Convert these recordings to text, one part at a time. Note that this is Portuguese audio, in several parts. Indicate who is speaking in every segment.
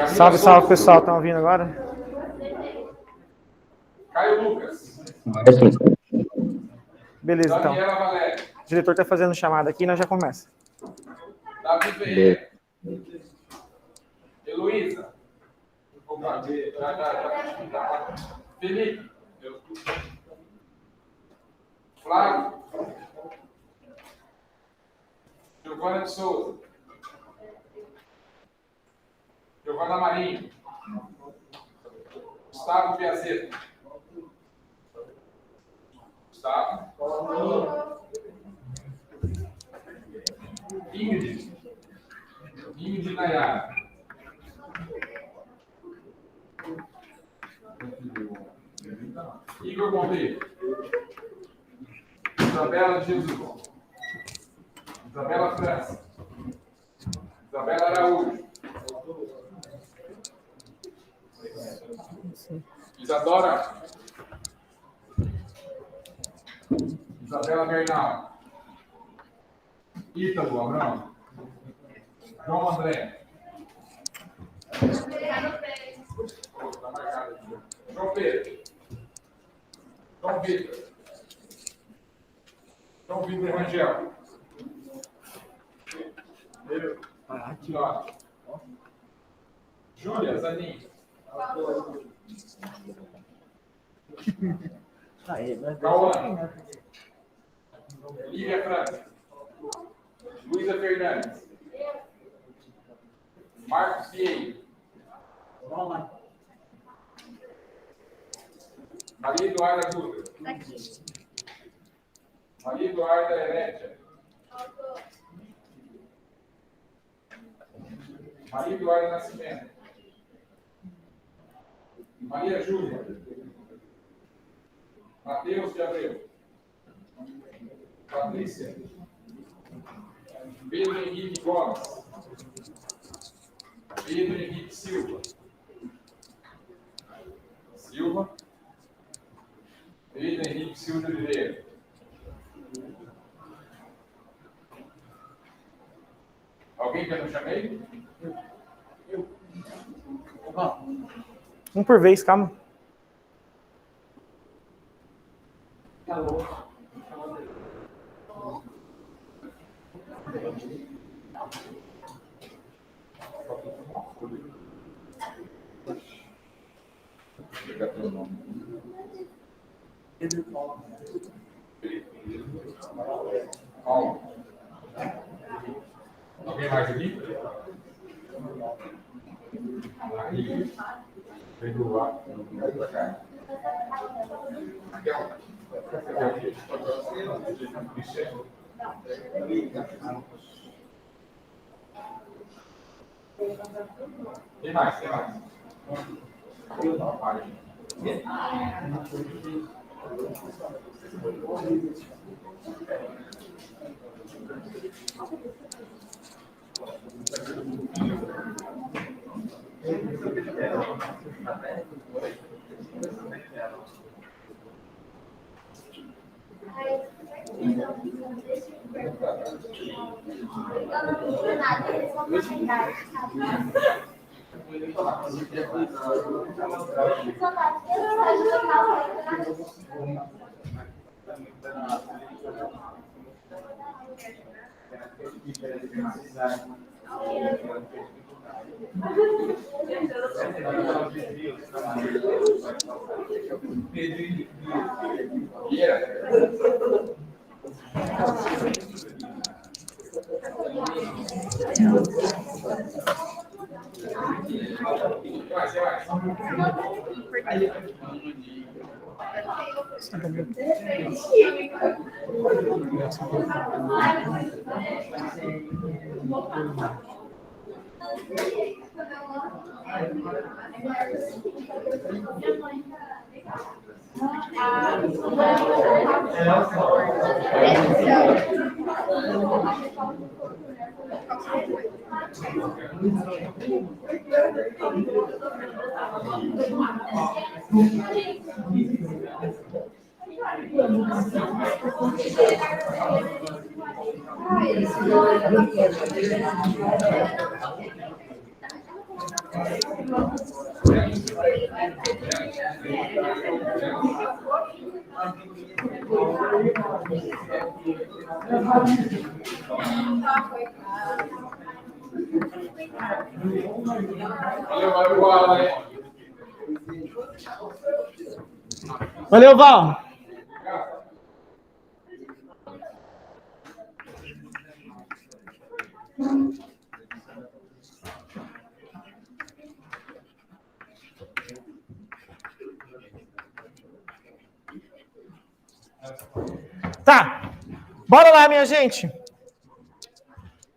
Speaker 1: Salve, salve, pessoal. Estão ouvindo agora?
Speaker 2: Caio Lucas.
Speaker 1: Beleza, então.
Speaker 2: Daniela Valéria.
Speaker 1: O diretor está fazendo chamada aqui e nós já começa.
Speaker 2: Davi Ferreira. Heloísa. Opa, Felipe. Flávio. Giovana de Souza. Giovana Marinho. Gustavo Piazeta. Gustavo. Ingrid. Ingrid Nayara. Igor Monteiro. Isabela Jesus. Isabela França. Isabela Araújo. Isadora. Isabela Bernal. Ítalo Abrão. João André. João Pedro. João Vitor. João Vitor Rangel. Aqui, ó. Júlia Zanin. Cauã. Lívia França. Luísa Fernandes. Marcos Vieira. Maria Eduarda Dutra. Maria Eduarda Herédia. Maria Eduarda Nascimento. Maria Júlia. Matheus de Abreu. Patrícia. Pedro Henrique Gomes. Pedro Henrique Silva. Pedro Henrique Silva de Oliveira. Alguém que eu não chamei? Eu.
Speaker 1: Um por vez, calma.
Speaker 2: Alguém mais aqui? Vem do lado. Tem mais, tem mais. Valeu, Alan.
Speaker 1: Valeu, Val. Tá, bora lá, minha gente.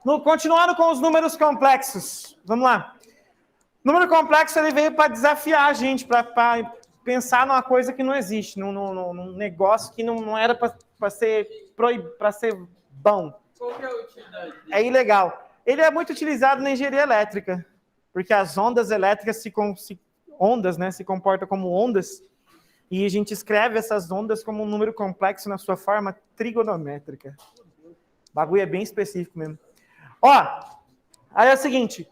Speaker 1: Continuando com os números complexos. Vamos lá. Número complexo, ele veio para desafiar a gente, para pensar numa coisa que não existe, num negócio que não era para ser bom.
Speaker 3: Qual que é a utilidade dele?
Speaker 1: É ilegal. Ele é muito utilizado na engenharia elétrica, porque as ondas elétricas se comportam como ondas, e a gente escreve essas ondas como um número complexo na sua forma trigonométrica. O bagulho é bem específico mesmo. Ó, aí é o seguinte,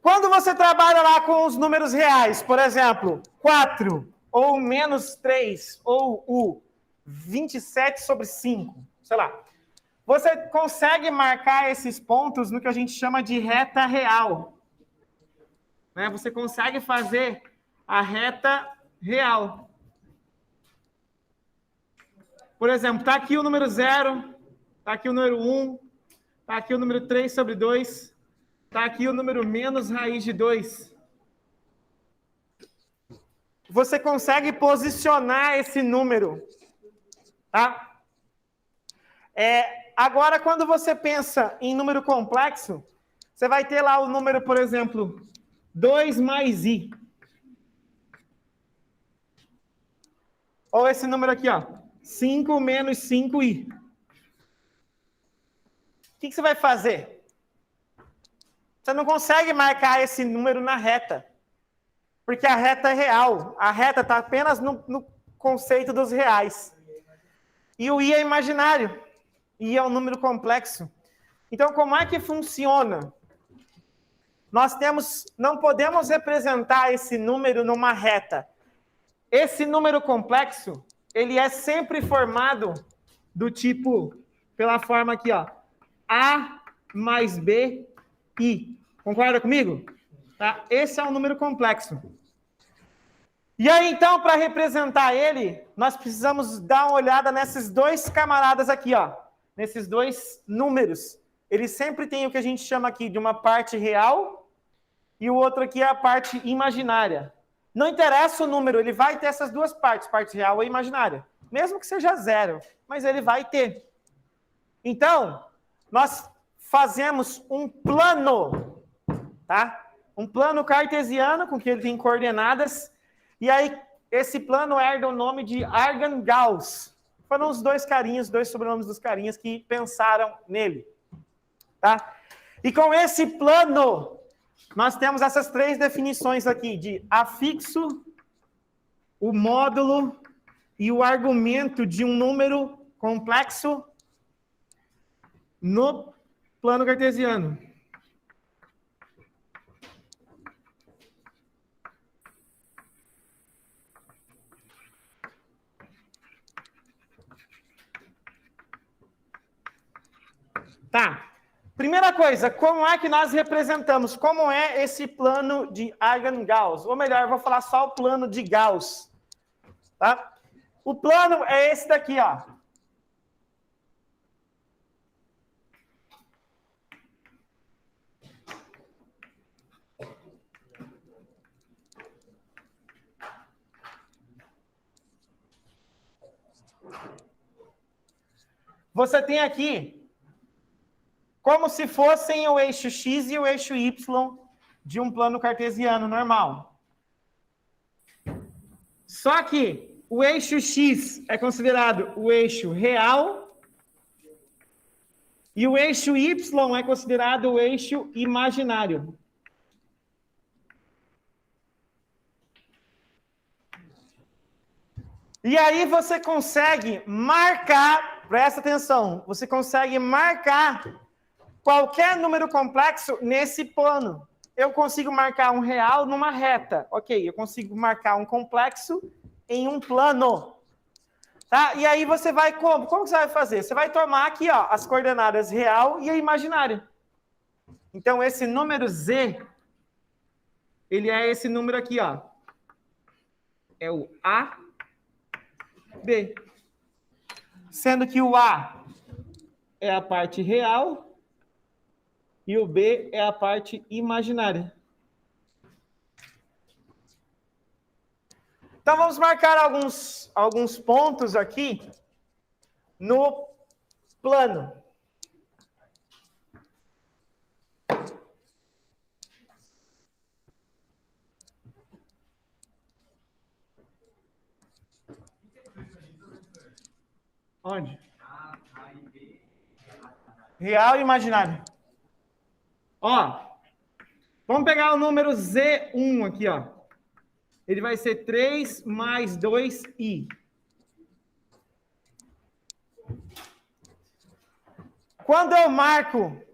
Speaker 1: quando você trabalha lá com os números reais, por exemplo, 4, ou menos 3, ou o 27/5, sei lá, você consegue marcar esses pontos no que a gente chama de reta real. Né? Você consegue fazer a reta real. Por exemplo, está aqui o número 0, está aqui o número 1, está aqui o número 3/2, está aqui o número menos raiz de 2. Você consegue posicionar esse número. Tá? Agora, quando você pensa em número complexo, você vai ter lá o número, por exemplo, 2 mais i. Ou esse número aqui, ó, 5 menos 5i. O que você vai fazer? Você não consegue marcar esse número na reta, porque a reta é real. A reta está apenas no conceito dos reais. E o i é imaginário. I é um número complexo. Então, como é que funciona? Nós não podemos representar esse número numa reta. Esse número complexo, ele é sempre formado do tipo, pela forma aqui, ó, A mais B, I. Concorda comigo? Tá? Esse é um número complexo. E aí, então, para representar ele, nós precisamos dar uma olhada nesses dois camaradas aqui, ó. Nesses dois números. Eles sempre têm o que a gente chama aqui de uma parte real e o outro aqui é a parte imaginária. Não interessa o número, ele vai ter essas duas partes, parte real e imaginária. Mesmo que seja 0, mas ele vai ter. Então, nós fazemos um plano, tá? Um plano cartesiano, com que ele tem coordenadas, e aí esse plano herda o nome de Argand-Gauss. Foram os dois carinhas, dois sobrenomes dos carinhas que pensaram nele, tá? E com esse plano, nós temos essas três definições aqui, de afixo, o módulo e o argumento de um número complexo no plano cartesiano. Tá. Primeira coisa, como é que nós representamos? Como é esse plano de Argand-Gauss? Ou melhor, eu vou falar só o plano de Gauss. Tá? O plano é esse daqui, ó. Você tem aqui como se fossem o eixo X e o eixo Y de um plano cartesiano normal. Só que o eixo X é considerado o eixo real e o eixo Y é considerado o eixo imaginário. E aí você consegue marcar, presta atenção, você consegue marcar qualquer número complexo nesse plano. Eu consigo marcar um real numa reta. Ok, eu consigo marcar um complexo em um plano. Tá? E aí você vai como? Como que você vai fazer? Você vai tomar aqui, ó, as coordenadas real e a imaginária. Então, esse número Z, ele é esse número aqui, ó. É o A, B. Sendo que o A é a parte real e o B é a parte imaginária. Então, vamos marcar alguns pontos aqui no plano. Onde? Real e imaginário. Ó, vamos pegar o número Z1 aqui, ó. Ele vai ser 3 mais 2i. Quando eu marco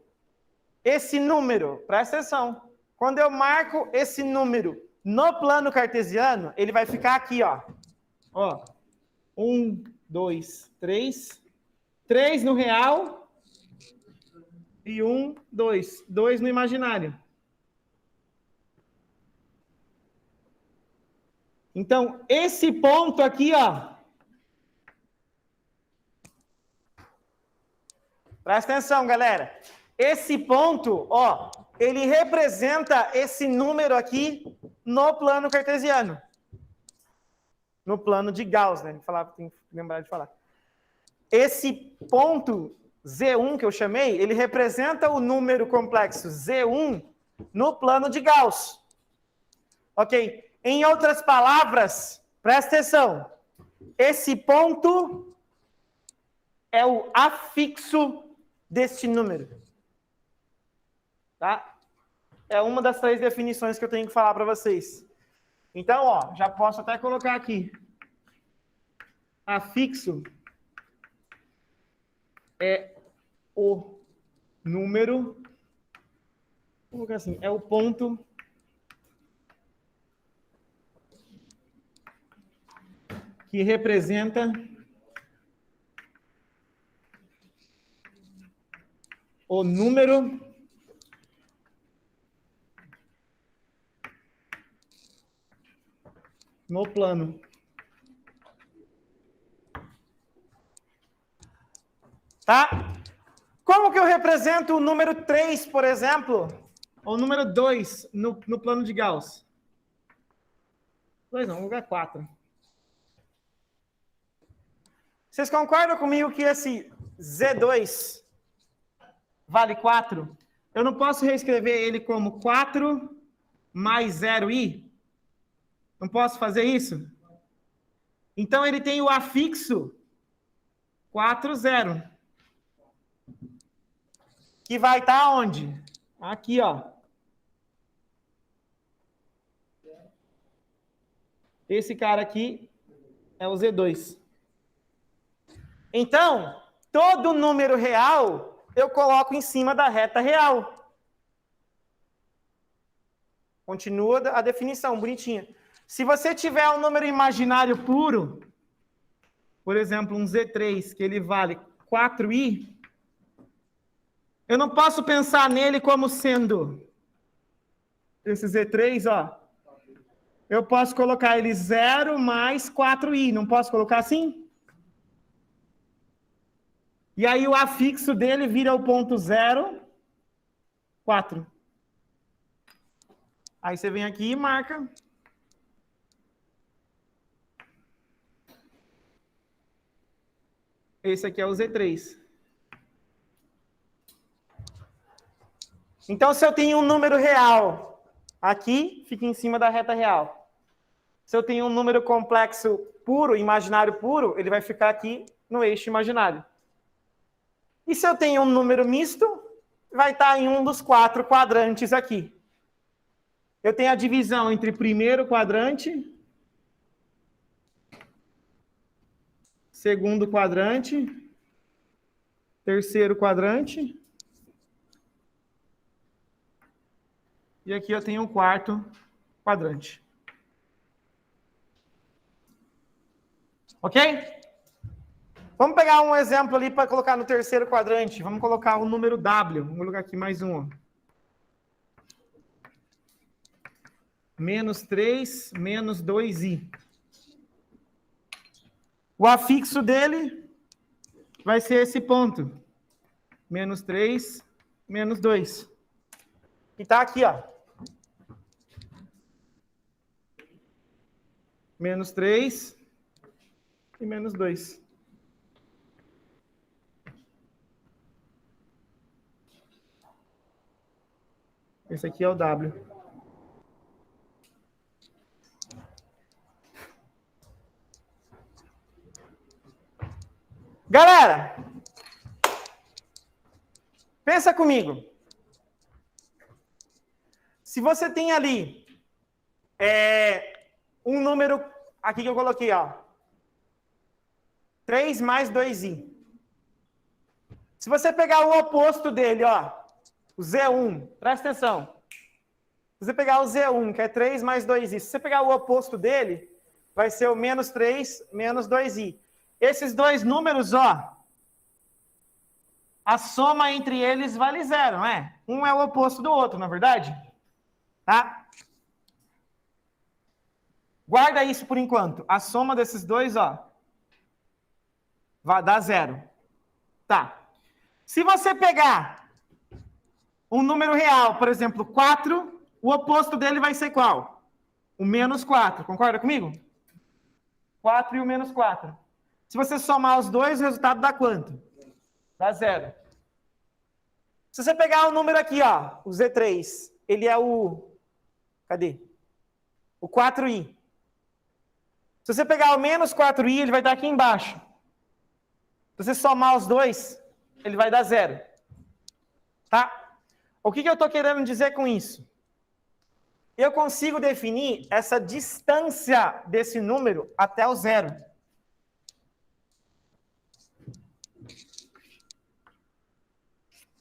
Speaker 1: esse número, presta atenção, quando eu marco esse número no plano cartesiano, ele vai ficar aqui, ó. Ó, 1, 2, 3. 3 no real e 1, 2. 2 no imaginário. Então, esse ponto aqui, ó. Presta atenção, galera. Esse ponto, ó, ele representa esse número aqui no plano cartesiano. No plano de Gauss, né? Tem que lembrar de falar. Esse ponto Z1 que eu chamei, ele representa o número complexo Z1 no plano de Gauss. Ok? Em outras palavras, presta atenção. Esse ponto é o afixo deste número. Tá? É uma das 3 definições que eu tenho que falar para vocês. Então, ó, já posso até colocar aqui. Afixo é o número, vou colocar assim, é o ponto que representa o número no plano. Tá? Como que eu represento o número 3, por exemplo? Ou o número 2 no plano de Gauss? 2 não, vou lugar 4. Vocês concordam comigo que esse Z2 vale 4? Eu não posso reescrever ele como 4 mais 0i? Não posso fazer isso? Então, ele tem o afixo 4, 0. Que vai estar onde? Aqui, ó. Esse cara aqui é o Z2. Então, todo número real eu coloco em cima da reta real. Continua a definição, bonitinha. Se você tiver um número imaginário puro, por exemplo, um Z3, que ele vale 4i, eu não posso pensar nele como sendo esse Z3, ó. Eu posso colocar ele 0 mais 4i, não posso colocar assim? E aí o afixo dele vira o ponto 0, 4. Aí você vem aqui e marca. Esse aqui é o Z3. Então, se eu tenho um número real aqui, fica em cima da reta real. Se eu tenho um número complexo puro, imaginário puro, ele vai ficar aqui no eixo imaginário. E se eu tenho um número misto, vai estar em um dos 4 quadrantes aqui. Eu tenho a divisão entre primeiro quadrante, segundo quadrante, terceiro quadrante. E aqui eu tenho o quarto quadrante. Ok? Vamos pegar um exemplo ali para colocar no terceiro quadrante. Vamos colocar o número W. Vamos colocar aqui mais um. Ó. Menos 3, menos 2i. O afixo dele vai ser esse ponto. Menos 3, menos 2. E está aqui, ó. Menos 3 e menos 2. Esse aqui é o W. Galera, pensa comigo. Se você tem ali um número, aqui que eu coloquei, ó. 3 mais 2i. Se você pegar o oposto dele, ó, o Z1, presta atenção. Se você pegar o Z1, que é 3 mais 2i, se você pegar o oposto dele, vai ser o menos 3, menos 2i. Esses dois números, ó, a soma entre eles vale zero, não é? Um é o oposto do outro, na é verdade? Tá? Guarda isso por enquanto. A soma desses dois, ó, vai dar zero. Tá. Se você pegar um número real, por exemplo, 4, o oposto dele vai ser qual? O menos 4. Concorda comigo? 4 e o menos 4. Se você somar os dois, o resultado dá quanto? Dá zero. Se você pegar o número aqui, ó, o Z3, ele é o... Cadê? O 4i. Se você pegar o menos 4i, ele vai estar aqui embaixo. Se você somar os dois, ele vai dar zero. Tá? O que eu estou querendo dizer com isso? Eu consigo definir essa distância desse número até o zero.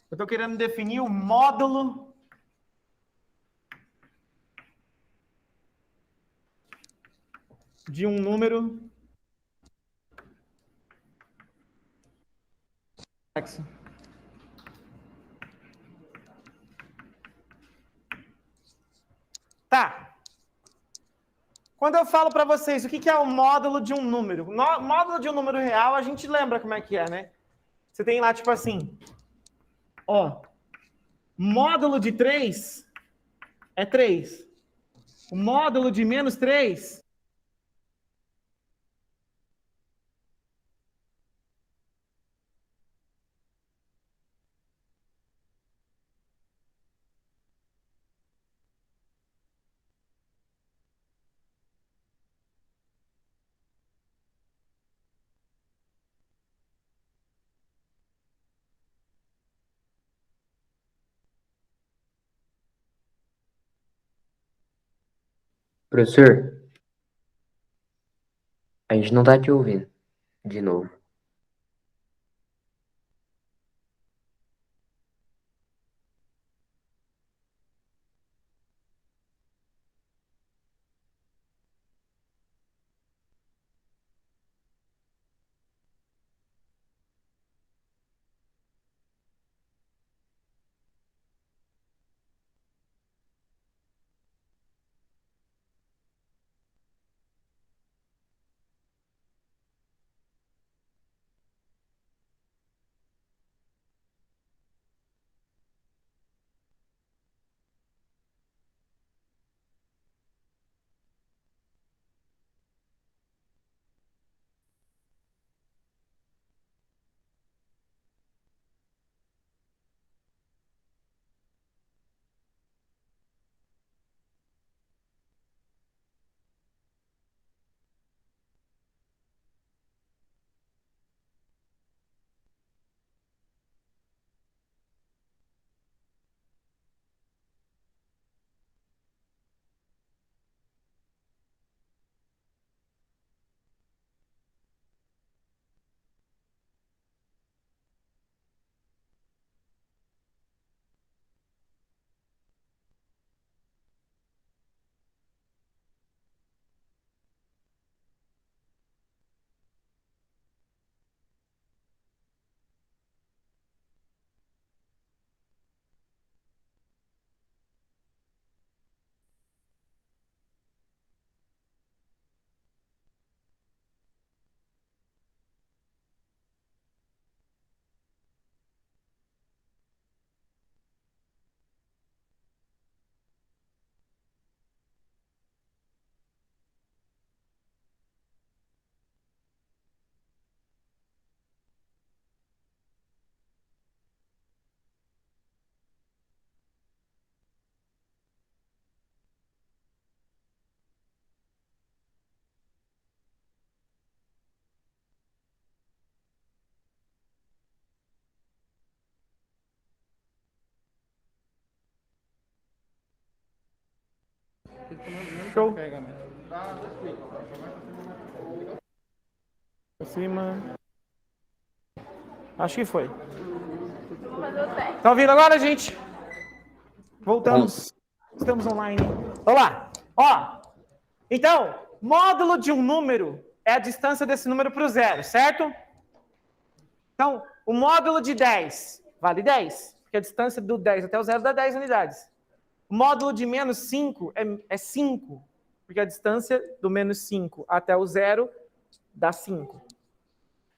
Speaker 1: Eu estou querendo definir o módulo de um número complexo. Tá. Quando eu falo para vocês o que é o módulo de um número, módulo de um número real, a gente lembra como é que é, né? Você tem lá, tipo assim, ó, módulo de 3 é 3. O módulo de menos 3
Speaker 3: Professor, a gente não tá te ouvindo de novo.
Speaker 1: Show. Por cima. Acho que foi. Tá ouvindo agora, gente? Voltamos. Estamos online. Vamos lá. Ó. Então, módulo de um número é a distância desse número para o zero, certo? Então, o módulo de 10 vale 10, porque a distância do 10 até o zero dá 10 unidades. O módulo de menos 5 é 5, porque a distância do menos 5 até o zero dá 5.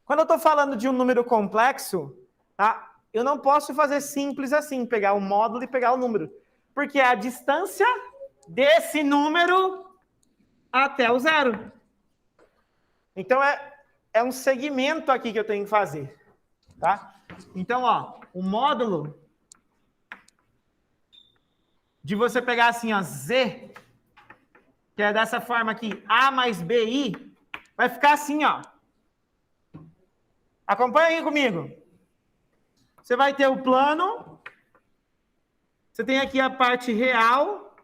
Speaker 1: Quando eu estou falando de um número complexo, tá? Eu não posso fazer simples assim, pegar o módulo e pegar o número, porque é a distância desse número até o zero. Então, é um segmento aqui que eu tenho que fazer. Tá? Então, ó, o módulo de você pegar assim, ó, Z, que é dessa forma aqui, A mais BI, vai ficar assim, ó. Acompanha aí comigo. Você vai ter o plano, você tem aqui a parte real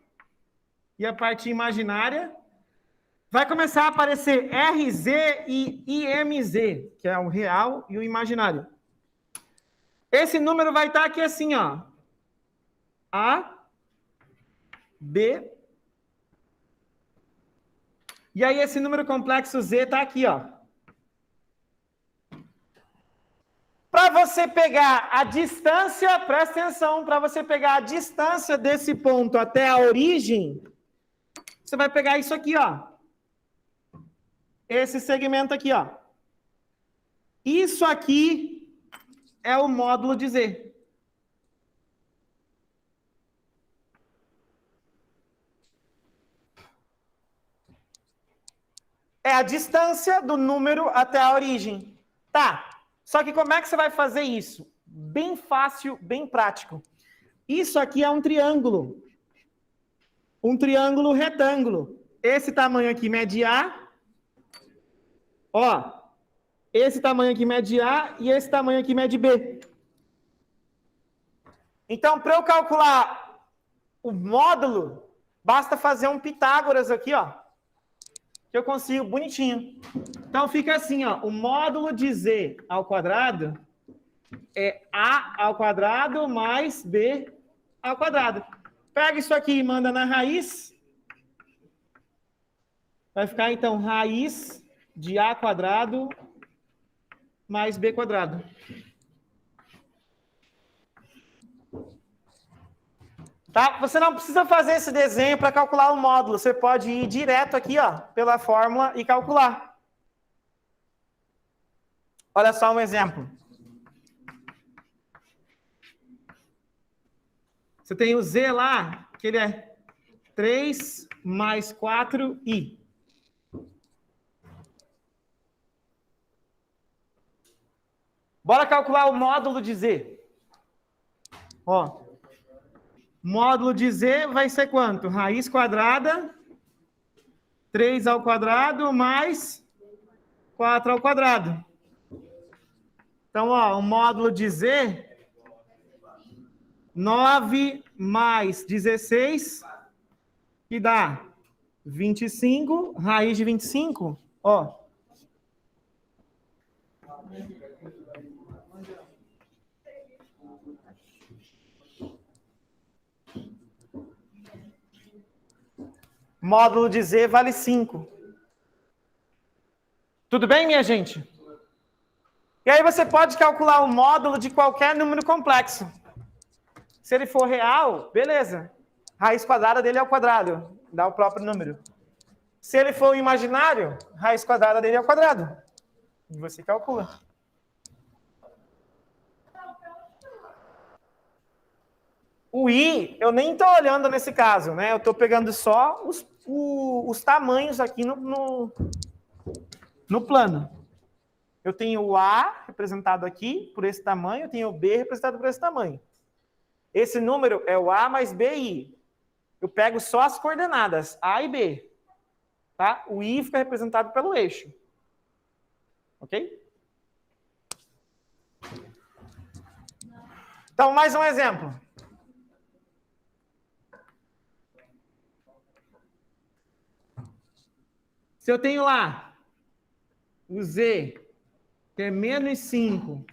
Speaker 1: e a parte imaginária. Vai começar a aparecer RZ e IMZ, que é o real e o imaginário. Esse número vai estar aqui assim, ó. A, B. E aí esse número complexo Z está aqui, ó. Para você pegar a distância, presta atenção, para você pegar a distância desse ponto até a origem, você vai pegar isso aqui, ó. Esse segmento aqui, ó. Isso aqui é o módulo de Z. É a distância do número até a origem. Tá. Só que como é que você vai fazer isso? Bem fácil, bem prático. Isso aqui é um triângulo. Um triângulo retângulo. Esse tamanho aqui mede A. Ó. Esse tamanho aqui mede A e esse tamanho aqui mede B. Então, para eu calcular o módulo, basta fazer um Pitágoras aqui, ó. Que eu consigo bonitinho. Então, fica assim, ó. O módulo de Z ao quadrado é A ao quadrado mais B ao quadrado. Pega isso aqui e manda na raiz. Vai ficar, então, raiz de A quadrado mais B quadrado. Tá? Você não precisa fazer esse desenho para calcular o módulo. Você pode ir direto aqui, ó, pela fórmula e calcular. Olha só um exemplo. Você tem o Z lá, que ele é 3 mais 4i. Bora calcular o módulo de Z. Ó. Módulo de Z vai ser quanto? Raiz quadrada, 3 ao quadrado, mais 4 ao quadrado. Então, ó, o módulo de Z, 9 mais 16, que dá 25, raiz de 25, ó. Módulo de Z vale 5. Tudo bem, minha gente? E aí você pode calcular o módulo de qualquer número complexo. Se ele for real, beleza. Raiz quadrada dele é ao quadrado, dá o próprio número. Se ele for imaginário, raiz quadrada dele é ao quadrado. E você calcula. O I, eu nem estou olhando nesse caso, né? Eu estou pegando só os tamanhos aqui no plano. Eu tenho o A representado aqui por esse tamanho, eu tenho o B representado por esse tamanho. Esse número é o A mais BI. Eu pego só as coordenadas, A e B. Tá? O I fica representado pelo eixo. Ok? Então, mais um exemplo. Se eu tenho lá o z, que é menos 5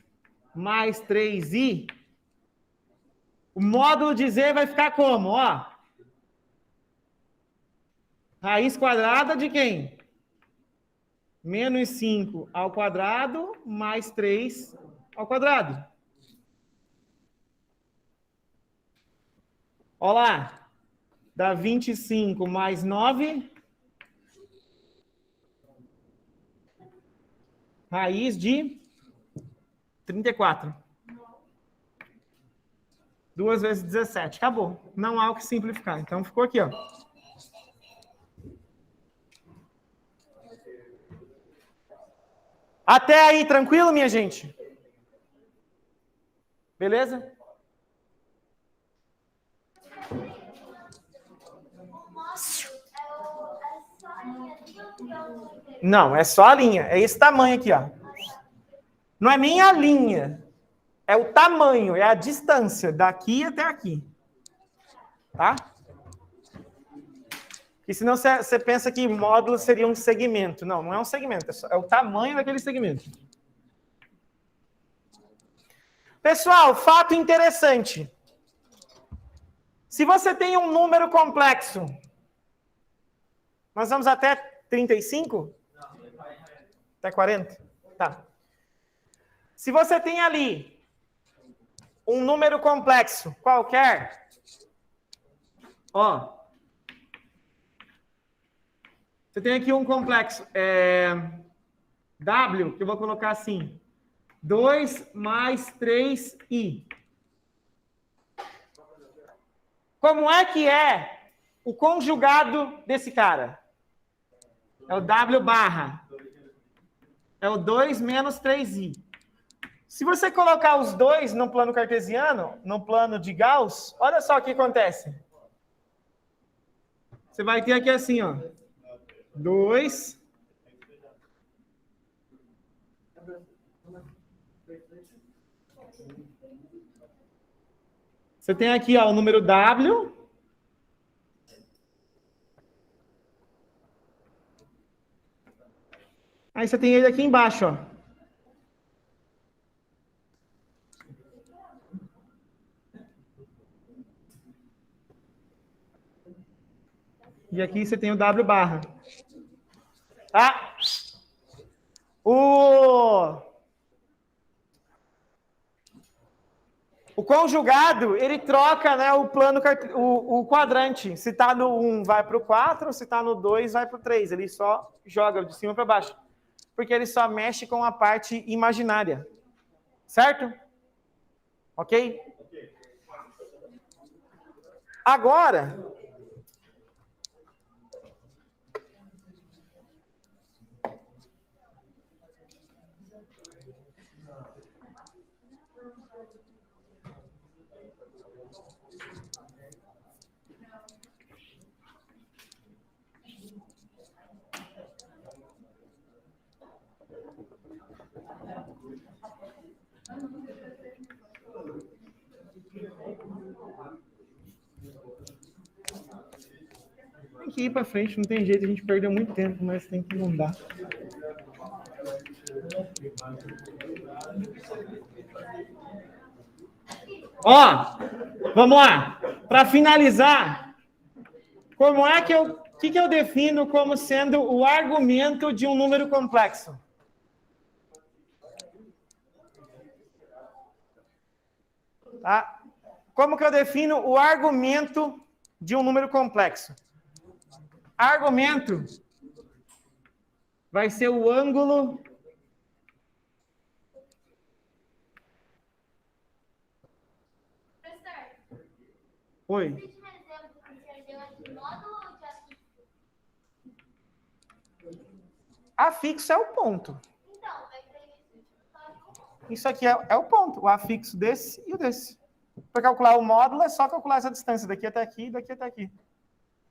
Speaker 1: mais 3i, o módulo de z vai ficar como? Ó, raiz quadrada de quem? Menos 5 ao quadrado mais 3 ao quadrado. Olha lá, dá 25 mais 9, raiz de 34. 2 vezes 17. Acabou. Não há o que simplificar. Então, ficou aqui, ó. Até aí, tranquilo, minha gente? Beleza? Não, é só a linha. É esse tamanho aqui, ó. Não é nem a linha. É o tamanho, é a distância daqui até aqui. Tá? E senão você pensa que módulo seria um segmento. Não, não é um segmento. É o tamanho daquele segmento. Pessoal, fato interessante. Se você tem um número complexo, nós vamos até 35? Até 40? Tá. Se você tem ali um número complexo qualquer, ó, você tem aqui um complexo W, que eu vou colocar assim, 2 mais 3i. Como é que é o conjugado desse cara? É o W barra. É o 2 menos 3i. Se você colocar os dois no plano cartesiano, no plano de Gauss, olha só o que acontece. Você vai ter aqui assim, ó. 2. Você tem aqui, ó, o número W. Aí você tem ele aqui embaixo, ó. E aqui você tem o W barra. Tá? O conjugado, ele troca, né, o plano, o quadrante. Se está no 1, vai para o 4. Se está no 2, vai para o 3. Ele só joga de cima para baixo. Porque ele só mexe com a parte imaginária. Certo? Ok? Agora, tem que ir para frente, não tem jeito, a gente perdeu muito tempo, mas tem que mudar. Ó, vamos lá. Para finalizar, como é que o que eu defino como sendo o argumento de um número complexo? Tá? Como que eu defino o argumento de um número complexo? Argumento vai ser o ângulo Oi. Afixo é o ponto. Isso aqui é o ponto, o afixo desse e o desse. Para calcular o módulo, é só calcular essa distância daqui até aqui e daqui até aqui.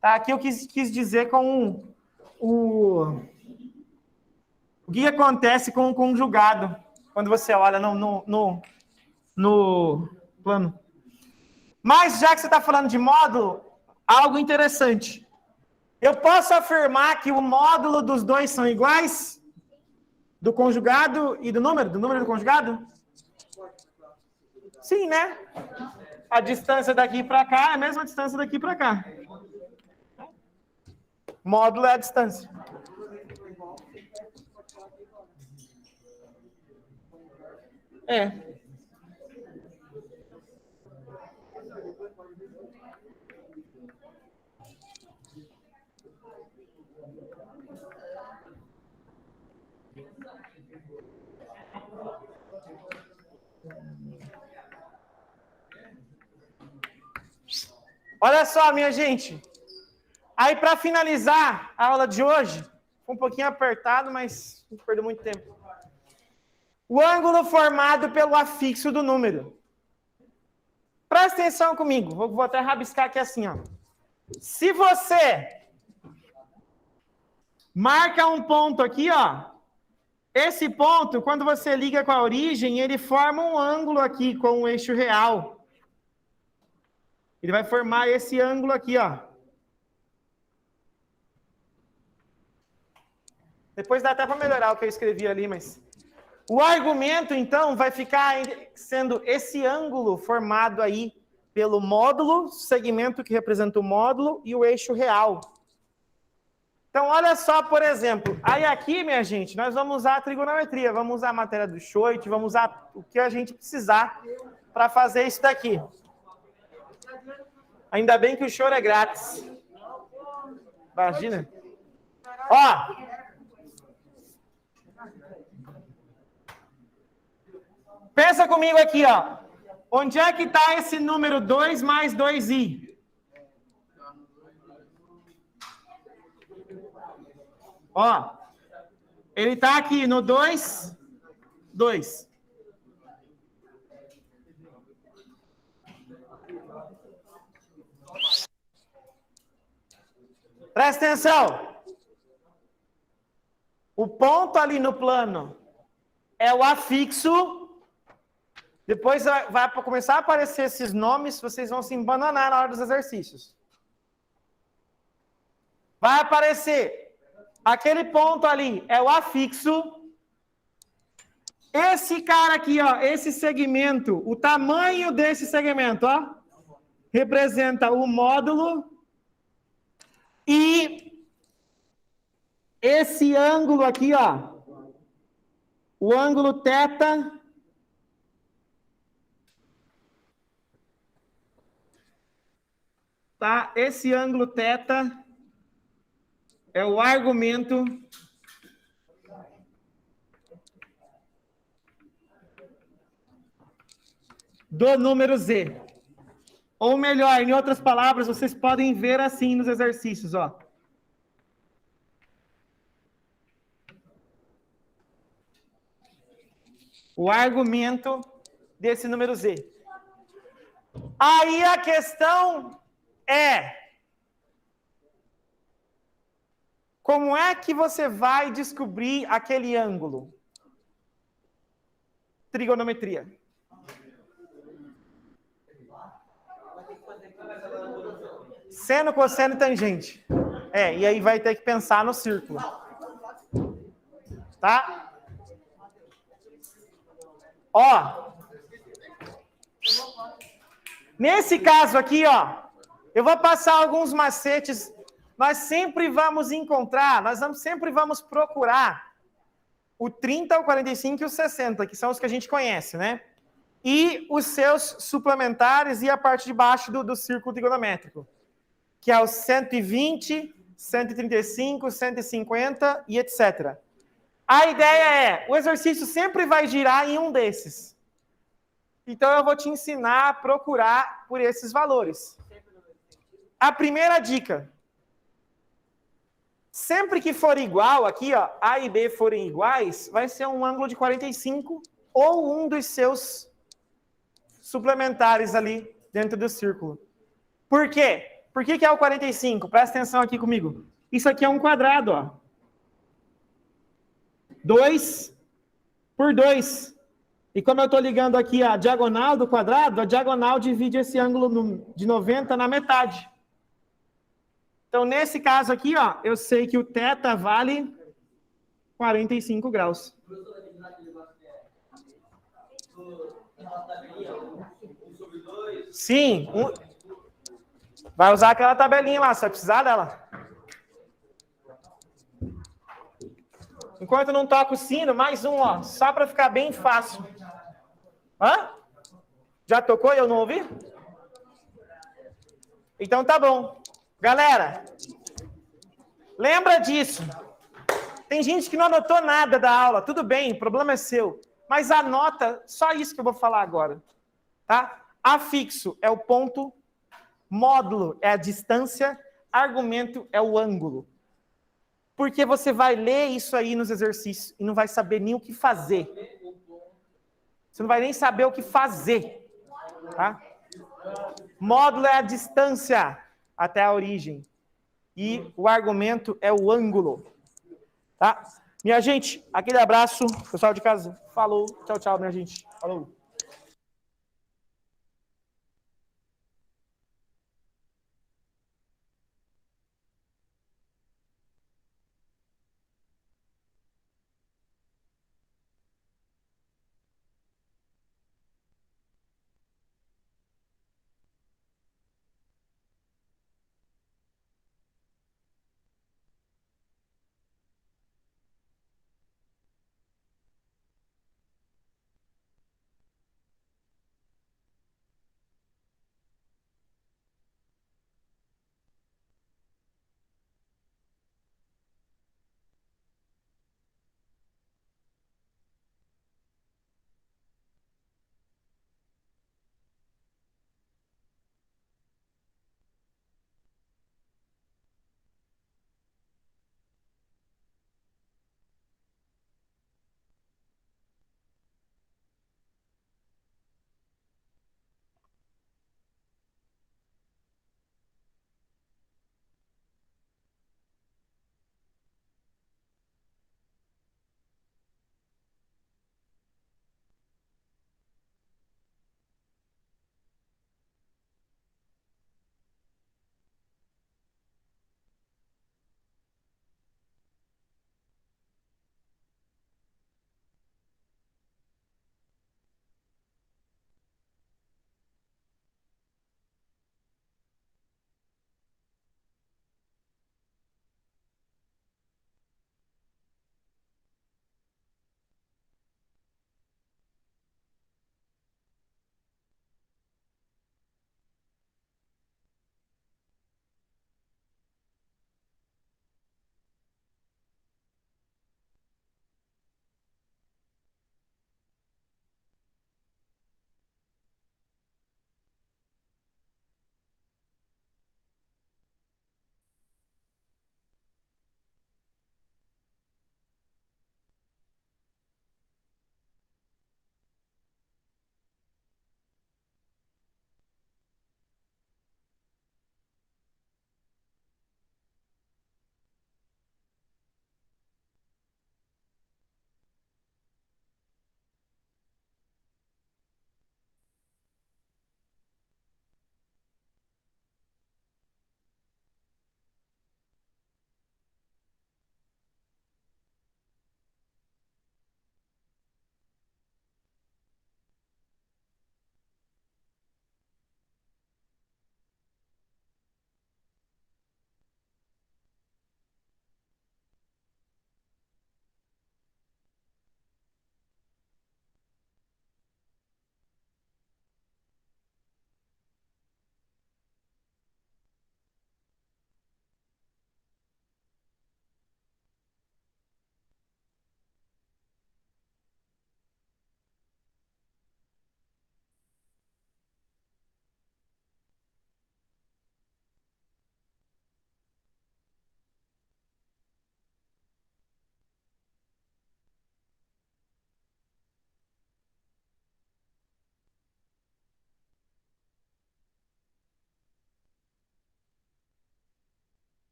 Speaker 1: Tá? Aqui eu quis dizer com o que acontece com o conjugado quando você olha no plano. Mas já que você está falando de módulo, algo interessante. Eu posso afirmar que o módulo dos dois são iguais? Do conjugado e do número? Do número do conjugado? Sim, né? A distância daqui para cá é a mesma distância daqui para cá. Módulo é a distância. É. Olha só, minha gente. Aí, para finalizar a aula de hoje, foi um pouquinho apertado, mas não perdeu muito tempo. O ângulo formado pelo afixo do número. Presta atenção comigo. Vou até rabiscar aqui assim, ó. Se você marca um ponto aqui, ó. Esse ponto, quando você liga com a origem, ele forma um ângulo aqui com o eixo real. Ele vai formar esse ângulo aqui, ó. Depois dá até para melhorar o que eu escrevi ali, mas... O argumento, então, vai ficar sendo esse ângulo formado aí pelo módulo, segmento que representa o módulo, e o eixo real. Então, olha só, por exemplo, aí aqui, minha gente, nós vamos usar a trigonometria, vamos usar a matéria do Schoit, vamos usar o que a gente precisar para fazer isso daqui. Ainda bem que o choro é grátis. Imagina. Ó. Pensa comigo aqui, ó. Onde é que está esse número 2 mais 2i? Ó. Ele está aqui no 2, 2. Presta atenção. O ponto ali no plano é o afixo. Depois vai começar a aparecer esses nomes, vocês vão se embananar na hora dos exercícios. Vai aparecer aquele ponto ali, é o afixo. Esse cara aqui, ó, esse segmento, o tamanho desse segmento, ó, representa o módulo. E esse ângulo aqui, ó, o ângulo θ, tá? Esse ângulo θ é o argumento do número z. Ou melhor, em outras palavras, vocês podem ver assim nos exercícios, ó. O argumento desse número z. Aí a questão é: como é que você vai descobrir aquele ângulo? Trigonometria. Seno, cosseno e tangente. E aí vai ter que pensar no círculo. Tá? Ó. Nesse caso aqui, ó, eu vou passar alguns macetes. Nós sempre vamos encontrar, sempre vamos procurar o 30, o 45 e o 60, que são os que a gente conhece, né? E os seus suplementares e a parte de baixo do círculo trigonométrico, que é o 120, 135, 150 e etc. A ideia é, o exercício sempre vai girar em um desses. Então, eu vou te ensinar a procurar por esses valores. A primeira dica. Sempre que for igual, aqui, ó, A e B forem iguais, vai ser um ângulo de 45 ou um dos seus suplementares ali dentro do círculo. Por quê? Por que é o 45? Presta atenção aqui comigo. Isso aqui é um quadrado, ó. 2 por 2. E como eu estou ligando aqui a diagonal do quadrado, a diagonal divide esse ângulo de 90 na metade. Então, nesse caso aqui, ó, eu sei que o θ vale 45 graus. Sim. Vai usar aquela tabelinha lá, você vai precisar dela. Enquanto eu não toco o sino, mais um, ó, só para ficar bem fácil. Hã? Já tocou e eu não ouvi? Então tá bom. Galera, lembra disso. Tem gente que não anotou nada da aula. Tudo bem, o problema é seu. Mas anota só isso que eu vou falar agora. Tá? Afixo é o ponto, módulo é a distância, argumento é o ângulo. Porque você vai ler isso aí nos exercícios e não vai saber nem o que fazer. Você não vai nem saber o que fazer. Tá? Módulo é a distância até a origem. E o argumento é o ângulo. Tá? Minha gente, aquele abraço. Pessoal de casa, falou. Tchau, tchau, minha gente. Falou.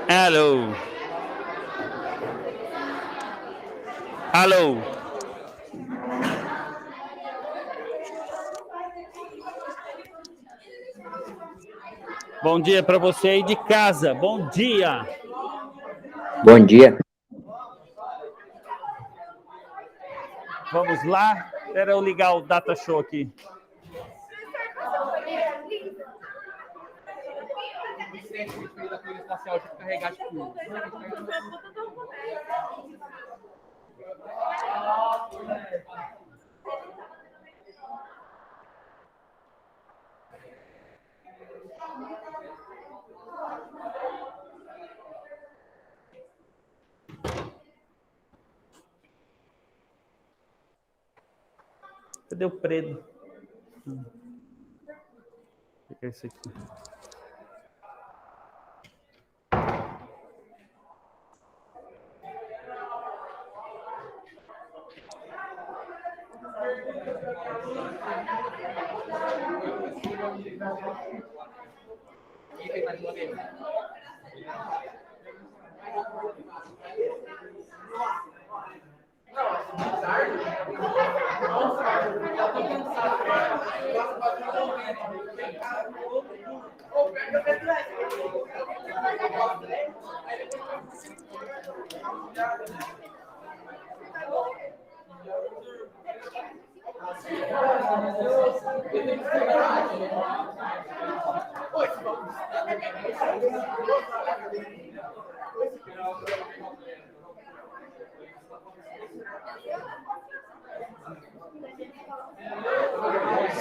Speaker 4: Alô. Alô. Bom dia para você aí de casa. Bom dia.
Speaker 3: Bom dia.
Speaker 4: Vamos lá. Espera eu ligar o data show aqui. Cadê o preto? O que é isso aqui?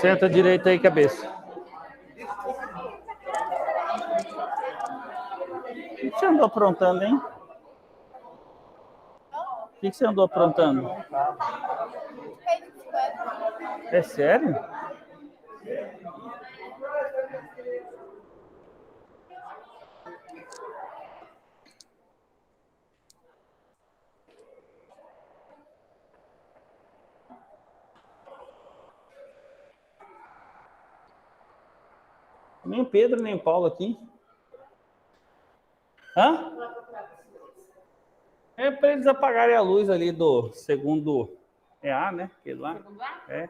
Speaker 4: Senta direito aí, cabeça. O que você andou aprontando, hein? O que você andou aprontando? É sério? Nem o Pedro, nem o Paulo aqui. Hã? É para eles apagarem a luz ali do segundo EA, né? Aquele lá. É.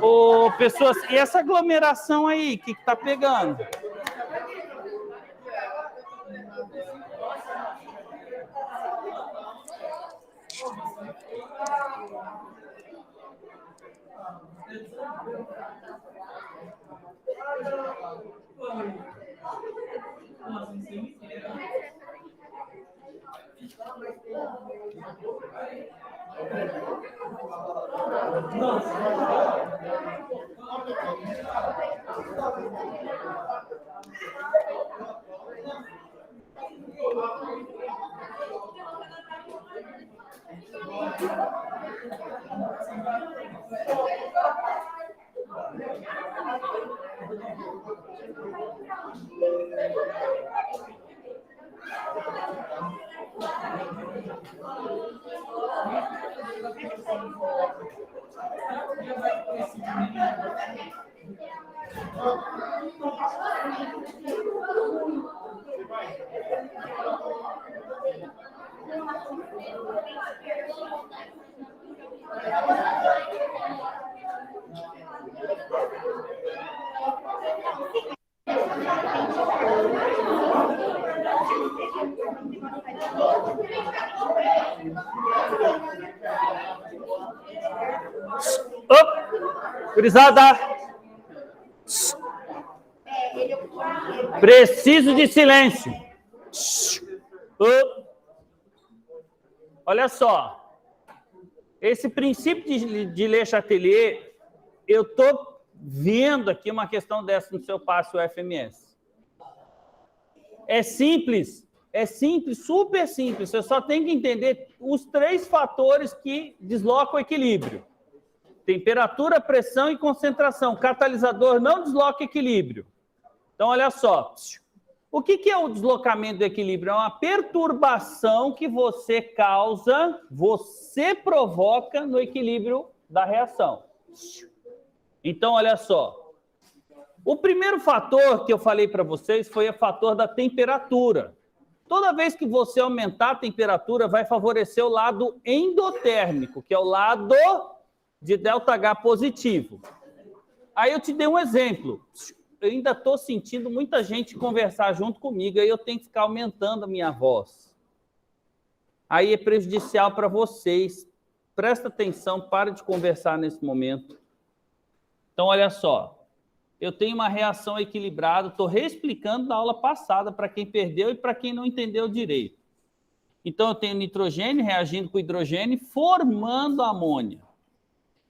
Speaker 4: Ô, pessoas, e essa aglomeração aí, o que tá pegando? Gurizada, preciso de silêncio. Olha só, esse princípio de Le Chatelier, eu estou vendo aqui uma questão dessa no seu passe UFMS. É simples, é simples, super simples. Você só tem que entender os 3 fatores que deslocam o equilíbrio. Temperatura, pressão e concentração. Catalisador não desloca equilíbrio. Então, olha só. O que é o deslocamento do equilíbrio? É uma perturbação que você causa, você provoca no equilíbrio da reação. Então, olha só. O primeiro fator que eu falei para vocês foi o fator da temperatura. Toda vez que você aumentar a temperatura, vai favorecer o lado endotérmico, que é o lado de ΔH positivo. Aí eu te dei um exemplo. Eu ainda estou sentindo muita gente conversar junto comigo, aí eu tenho que ficar aumentando a minha voz. Aí é prejudicial para vocês. Presta atenção, para de conversar nesse momento. Então, olha só. Eu tenho uma reação equilibrada, estou reexplicando da aula passada para quem perdeu e para quem não entendeu direito. Então, eu tenho nitrogênio reagindo com hidrogênio, formando amônia.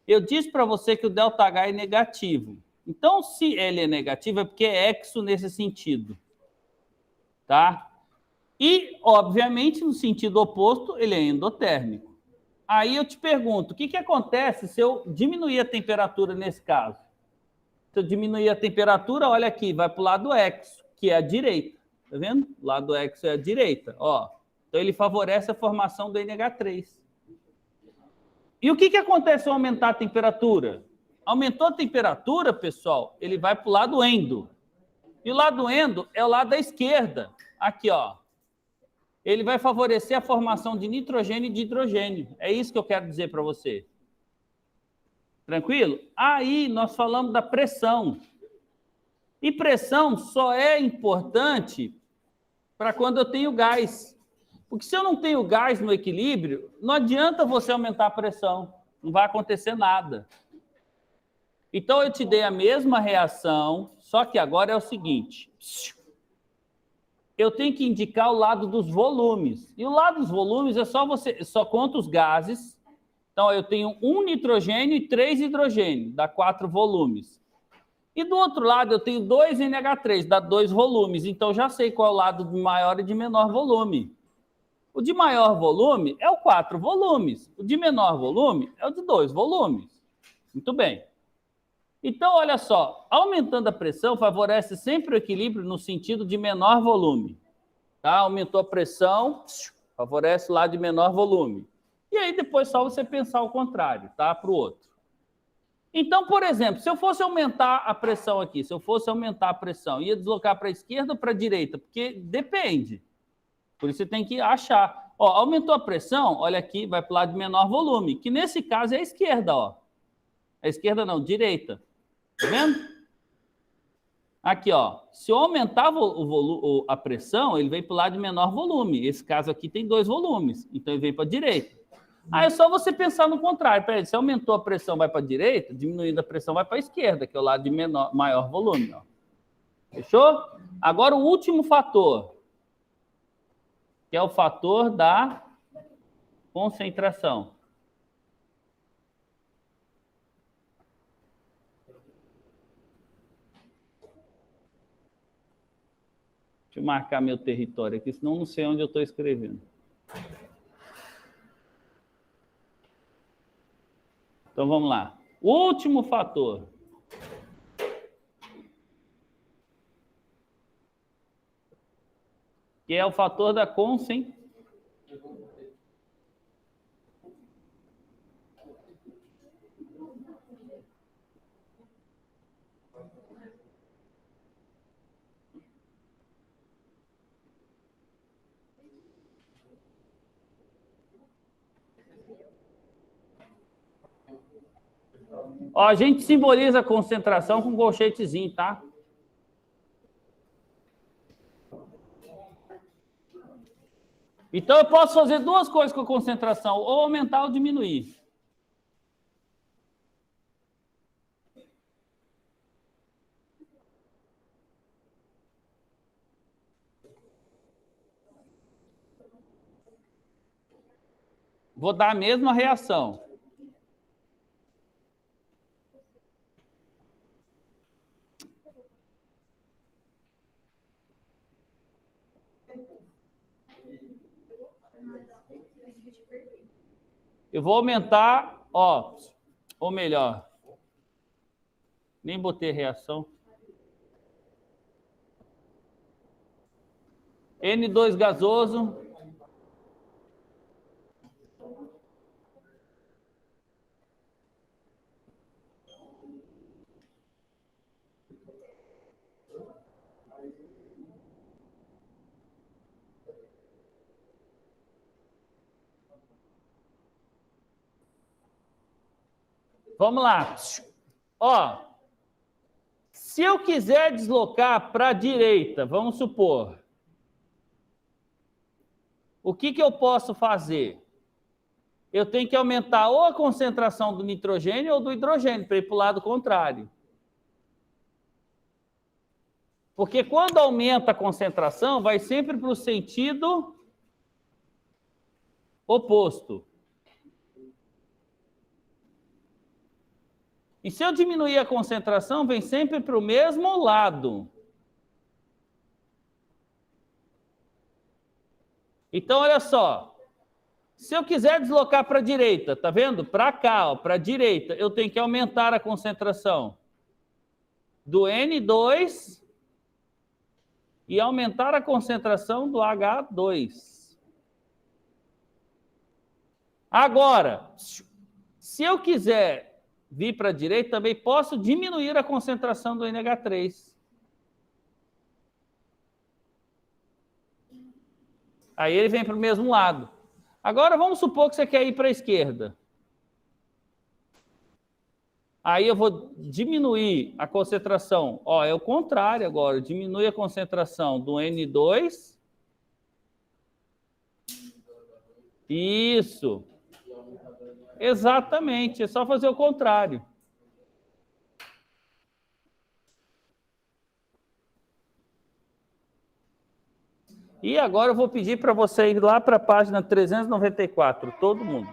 Speaker 4: Eu disse para você que o ΔH é negativo. Então, se ele é negativo, é porque é exo nesse sentido. Tá? E, obviamente, no sentido oposto, ele é endotérmico. Aí eu te pergunto, o que acontece se eu diminuir a temperatura nesse caso? Se eu diminuir a temperatura, olha aqui, vai para o lado exo, que é a direita. Tá vendo? O lado exo é a direita. Ó. Então, ele favorece a formação do NH3. E o que acontece ao aumentar a temperatura? Aumentou a temperatura, pessoal, ele vai para o lado endo. E o lado endo é o lado da esquerda. Aqui, ó. Ele vai favorecer a formação de nitrogênio e de hidrogênio. É isso que eu quero dizer para você. Tranquilo? Aí nós falamos da pressão. E pressão só é importante para quando eu tenho gás. Porque se eu não tenho gás no equilíbrio, não adianta você aumentar a pressão. Não vai acontecer nada. Então, eu te dei a mesma reação, só que agora é o seguinte. Eu tenho que indicar o lado dos volumes. E o lado dos volumes é só você... Só conta os gases. Então, eu tenho 1 nitrogênio e 3 hidrogênio, dá 4 volumes. E do outro lado, eu tenho 2 NH3, dá 2 volumes. Então, já sei qual é o lado de maior e de menor volume. O de maior volume é o 4 volumes. O de menor volume é o de 2 volumes. Muito bem. Então, olha só, aumentando a pressão favorece sempre o equilíbrio no sentido de menor volume. Tá? Aumentou a pressão, favorece o lado de menor volume. E aí depois só você pensar o contrário, tá? Para o outro. Então, por exemplo, se eu fosse aumentar a pressão aqui, se eu fosse aumentar a pressão, ia deslocar para a esquerda ou para a direita? Porque depende. Por isso você tem que achar. Ó, aumentou a pressão, olha aqui, vai para o lado de menor volume, que nesse caso é a esquerda, ó. A esquerda não, direita. Tá vendo? Aqui, ó. Se eu aumentar a pressão, ele vem para o lado de menor volume. Esse caso aqui tem 2 volumes, então ele vem para a direita. Aí é só você pensar no contrário. Peraí, se aumentou a pressão, vai para a direita, diminuindo a pressão, vai para a esquerda, que é o lado de maior volume. Ó. Fechou? Agora o último fator, que é o fator da concentração. Deixa eu marcar meu território aqui, senão não sei onde eu estou escrevendo. Então, vamos lá. O último fator. Que é o fator da concentração. Ó, a gente simboliza a concentração com um colchetezinho, tá? Então, eu posso fazer 2 coisas com a concentração, ou aumentar ou diminuir. Vou dar a mesma reação. Eu vou aumentar, ó, ou melhor, nem botei reação. N2 gasoso. Vamos lá. Ó, se eu quiser deslocar para a direita, vamos supor, o que eu posso fazer? Eu tenho que aumentar ou a concentração do nitrogênio ou do hidrogênio para ir para o lado contrário. Porque quando aumenta a concentração, vai sempre para o sentido oposto. E se eu diminuir a concentração, vem sempre para o mesmo lado. Então, olha só. Se eu quiser deslocar para a direita, tá vendo? Para cá, para a direita, eu tenho que aumentar a concentração do N2 e aumentar a concentração do H2. Agora, se eu quiser vir para a direita, também posso diminuir a concentração do NH3. Aí ele vem para o mesmo lado. Agora, vamos supor que você quer ir para a esquerda. Aí eu vou diminuir a concentração. Ó, é o contrário agora. Diminui a concentração do N2. Isso. Exatamente. É só fazer o contrário. E agora eu vou pedir para você ir lá para a página 394, todo mundo.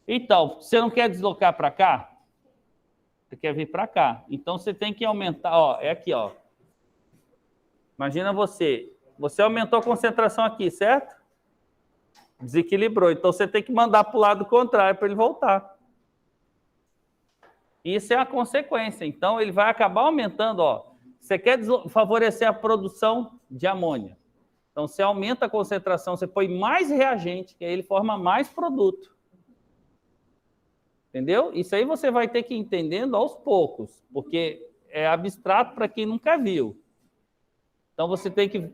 Speaker 4: Então, você não quer deslocar para cá? Você quer vir para cá. Então, você tem que aumentar. Ó, é aqui, ó. Imagina você. Você aumentou a concentração aqui, certo? Desequilibrou. Então, você tem que mandar para o lado contrário para ele voltar. Isso é a consequência. Então, ele vai acabar aumentando. Ó. Você quer favorecer a produção de amônia. Então, você aumenta a concentração, você põe mais reagente, que aí ele forma mais produto. Entendeu? Isso aí você vai ter que ir entendendo aos poucos, porque é abstrato para quem nunca viu. Então, você tem que...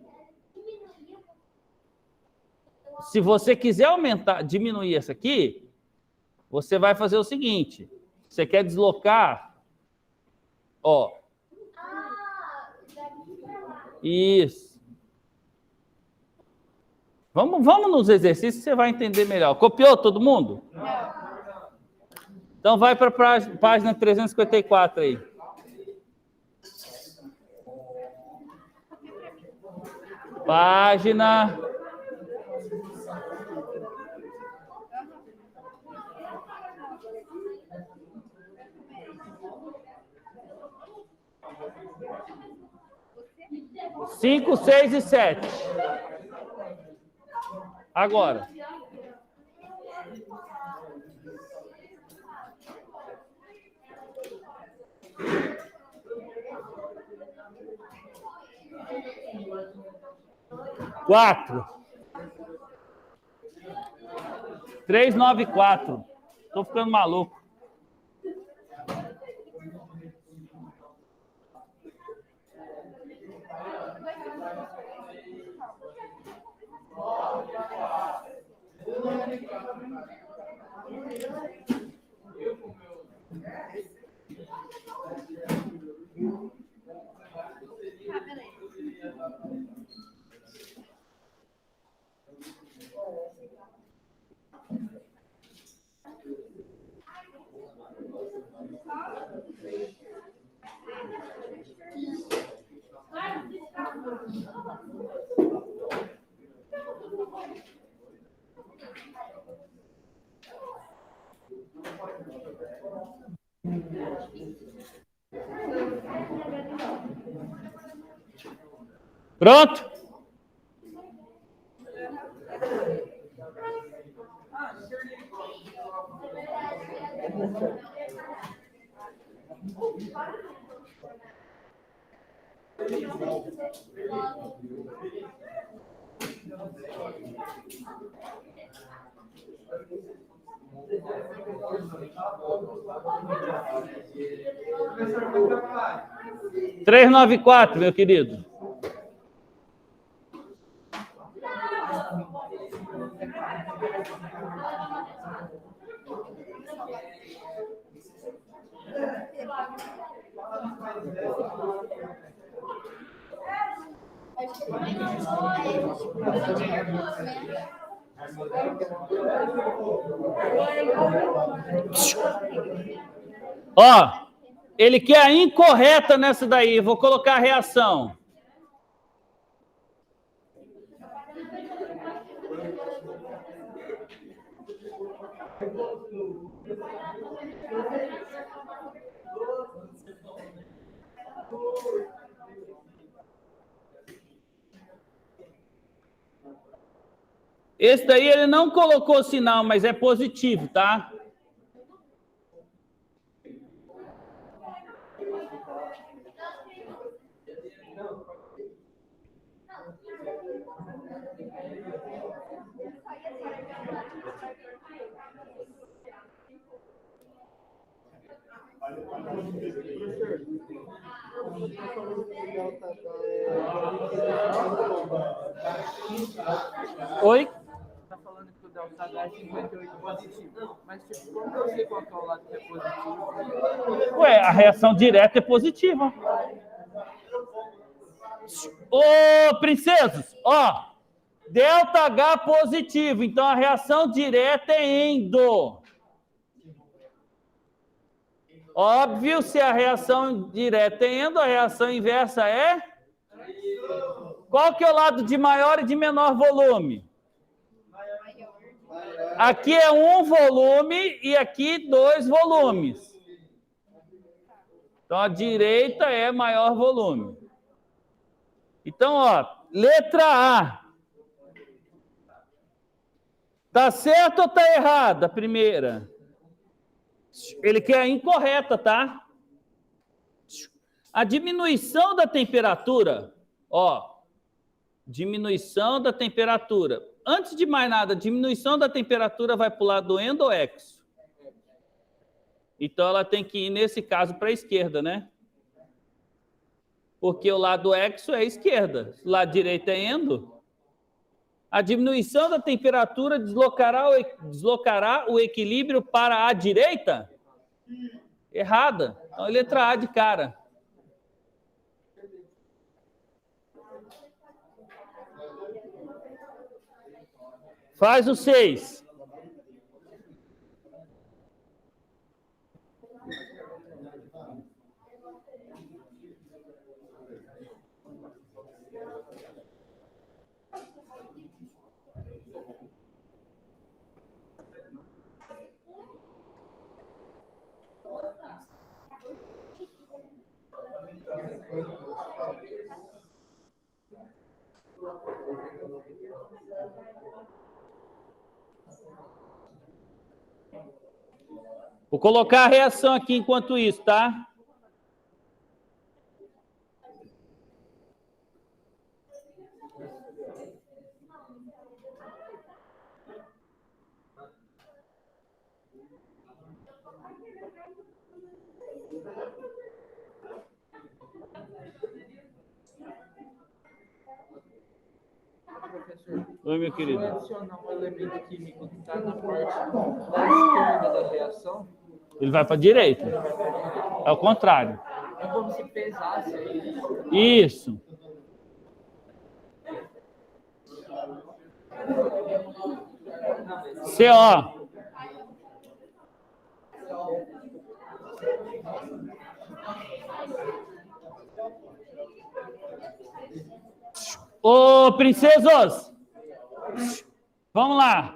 Speaker 4: Se você quiser aumentar, diminuir essa aqui, você vai fazer o seguinte... Você quer deslocar, ó. Isso. Vamos nos exercícios, você vai entender melhor. Copiou todo mundo? Então vai para a página 354 aí. Página... Cinco, 6 e 7. Agora. Quatro. 3, 9, 4. Estou ficando maluco. Pronto? 394, meu querido. Ó, ele quer a incorreta nessa daí. Vou colocar a reação. Esse daí ele não colocou sinal, mas é positivo, tá? Oi?
Speaker 5: Tá falando que o delta H é 58 positivo. Mas, tipo, como eu sei qual que é o lado que é positivo?
Speaker 4: Ué, a reação direta é positiva. Ô, princesos, ó. Delta H positivo. Então, a reação direta é endo. Óbvio, se a reação direta é endo, a reação inversa é? Qual que é o lado de maior e de menor volume? Aqui é um volume e aqui 2 volumes. Então, a direita é maior volume. Então, ó, letra A. Tá certo ou tá errada a primeira? Ele quer a incorreta, tá? A diminuição da temperatura, ó, diminuição da temperatura. Antes de mais nada, a diminuição da temperatura vai para o lado endo ou exo? Então, ela tem que ir, nesse caso, para a esquerda, né? Porque o lado exo é a esquerda, o lado direito é endo. A diminuição da temperatura deslocará o equilíbrio para a direita? Errada. Então, letra A de cara. Faz o 6. Vou colocar a reação aqui enquanto isso, tá? Oi, meu querido.
Speaker 5: Se eu adicionar um elemento químico que está na parte da esquerda da reação,
Speaker 4: Ele vai para a direita. É o contrário.
Speaker 5: é como se pesasse aí.
Speaker 4: Isso. CO. Ô, princesos! Vamos lá.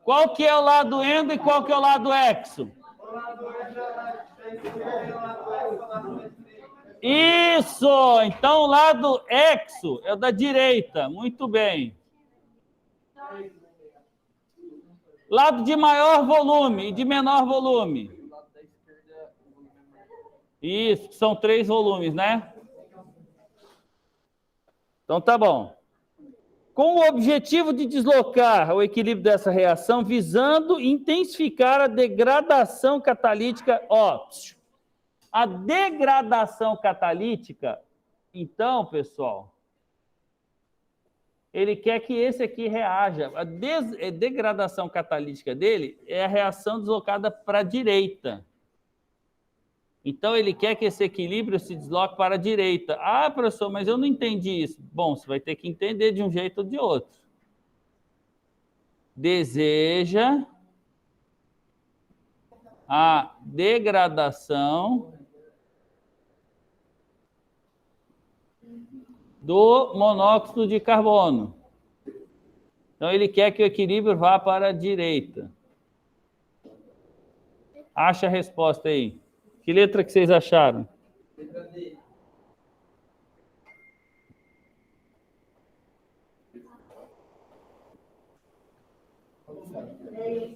Speaker 4: Qual que é o lado endo e qual que é o lado exo? Isso! Então, o lado exo é o da direita. Muito bem. Lado de maior volume e de menor volume. Isso, são 3 volumes, né? Então, tá bom. Com o objetivo de deslocar o equilíbrio dessa reação, visando intensificar a degradação catalítica. Ó, a degradação catalítica, então, pessoal, ele quer que esse aqui reaja. A degradação catalítica dele é a reação deslocada para a direita. Então, ele quer que esse equilíbrio se desloque para a direita. Ah, professor, mas eu não entendi isso. Bom, você vai ter que entender de um jeito ou de outro. Deseja a degradação do monóxido de carbono. Então, ele quer que o equilíbrio vá para a direita. Acha a resposta aí. Que letra que vocês acharam? Letra D.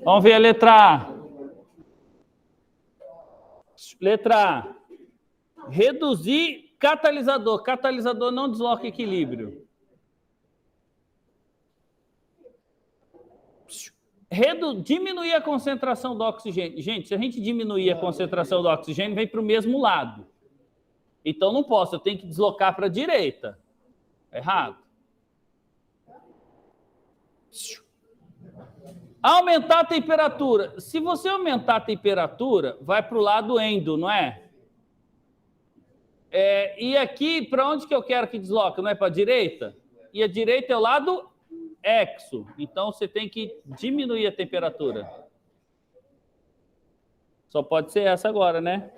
Speaker 4: Vamos ver a letra A. Letra A. Reduzir catalisador. Catalisador não desloca equilíbrio. Diminuir a concentração do oxigênio. Gente, se a gente diminuir a concentração do oxigênio, vem para o mesmo lado. Então, não posso, eu tenho que deslocar para a direita. Errado. Aumentar a temperatura. Se você aumentar a temperatura, vai para o lado endo, não é? E aqui, para onde que eu quero que desloque? Não é para a direita? E a direita é o lado exo. Então, você tem que diminuir a temperatura. Só pode ser essa agora, né?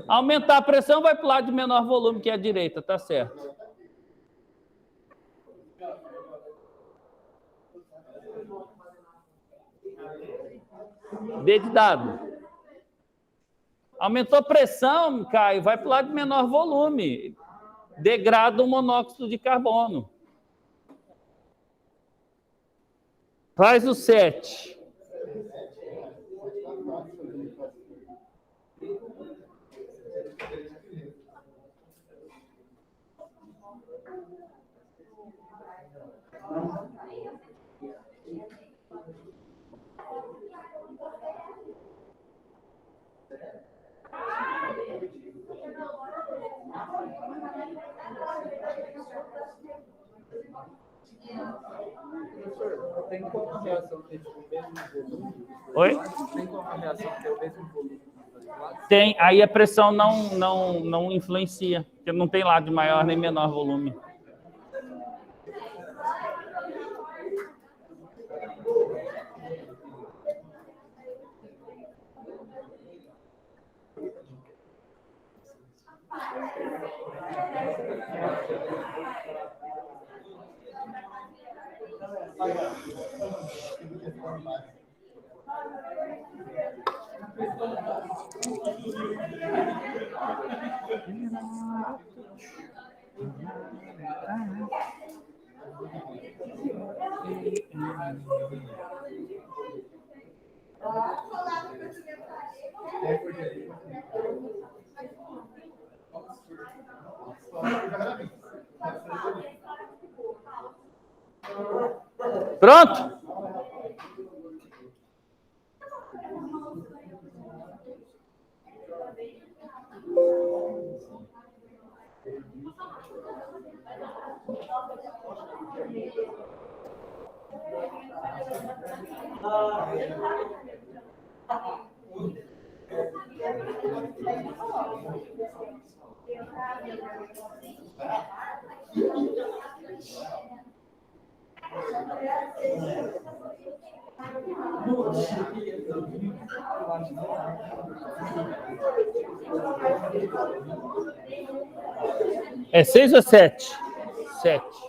Speaker 4: Aumentar a pressão vai para o lado de menor volume, que é a direita. Tá certo. D de dado. Aumentou a pressão, Caio, vai para o lado de menor volume. Degrada o monóxido de carbono. Faz o 7.
Speaker 5: Tem como a reação ter o mesmo volume?
Speaker 4: Oi?
Speaker 5: Tem como a reação ter o mesmo volume?
Speaker 4: Tem, aí a pressão não influencia, porque não tem lado de maior nem menor volume. Pronto? É 6 ou 7? 7.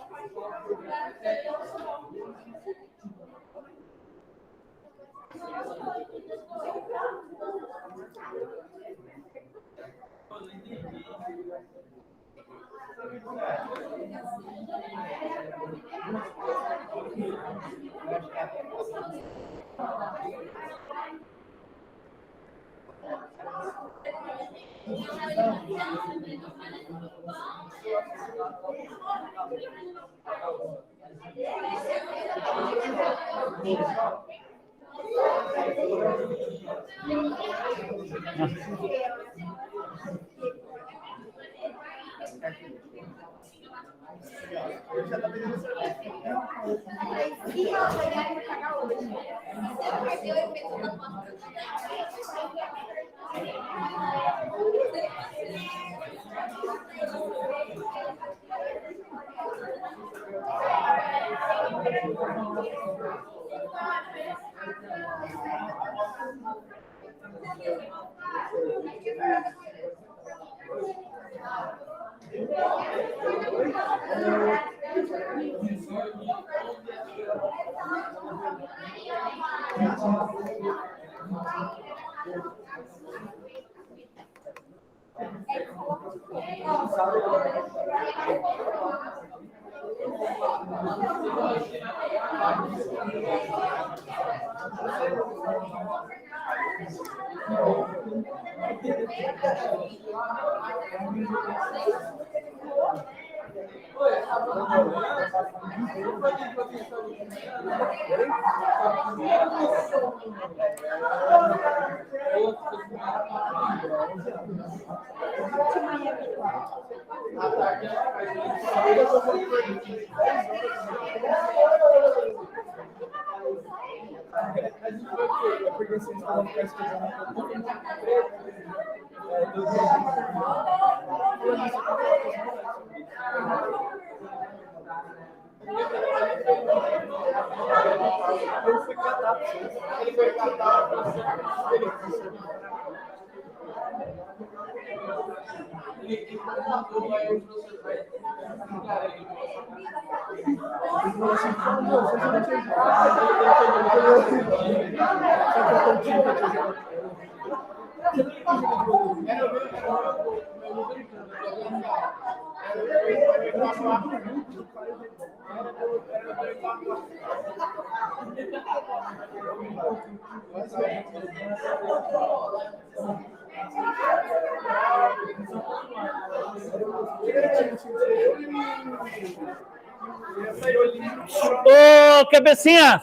Speaker 4: Ô, cabecinha!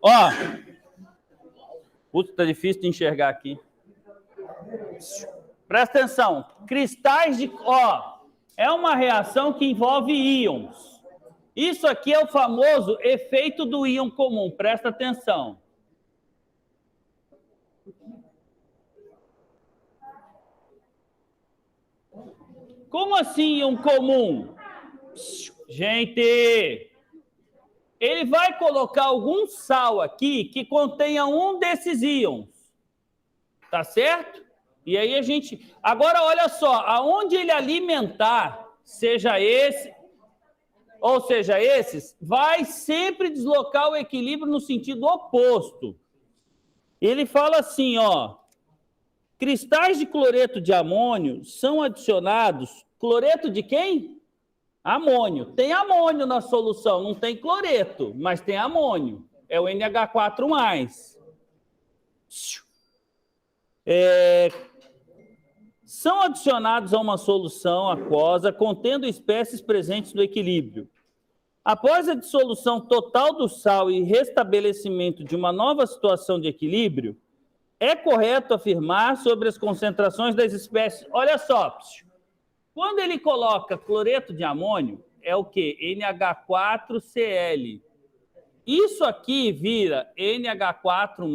Speaker 4: Ó. Putz, tá difícil de enxergar aqui. Presta atenção. Cristais de... Ó, é uma reação que envolve íons. Isso aqui é o famoso efeito do íon comum. Presta atenção. Como assim íon comum? Gente, ele vai colocar algum sal aqui que contenha um desses íons. Tá certo? E aí a gente... Agora, olha só, aonde ele alimentar, seja esse, ou seja esses, vai sempre deslocar o equilíbrio no sentido oposto. Ele fala assim, ó, cristais de cloreto de amônio são adicionados... Cloreto de quem? Amônio. Tem amônio na solução, não tem cloreto, mas tem amônio. É o NH4+. São adicionados a uma solução aquosa contendo espécies presentes no equilíbrio. Após a dissolução total do sal e restabelecimento de uma nova situação de equilíbrio, é correto afirmar sobre as concentrações das espécies. Olha só, quando ele coloca cloreto de amônio, é o quê? NH4Cl. Isso aqui vira NH4+,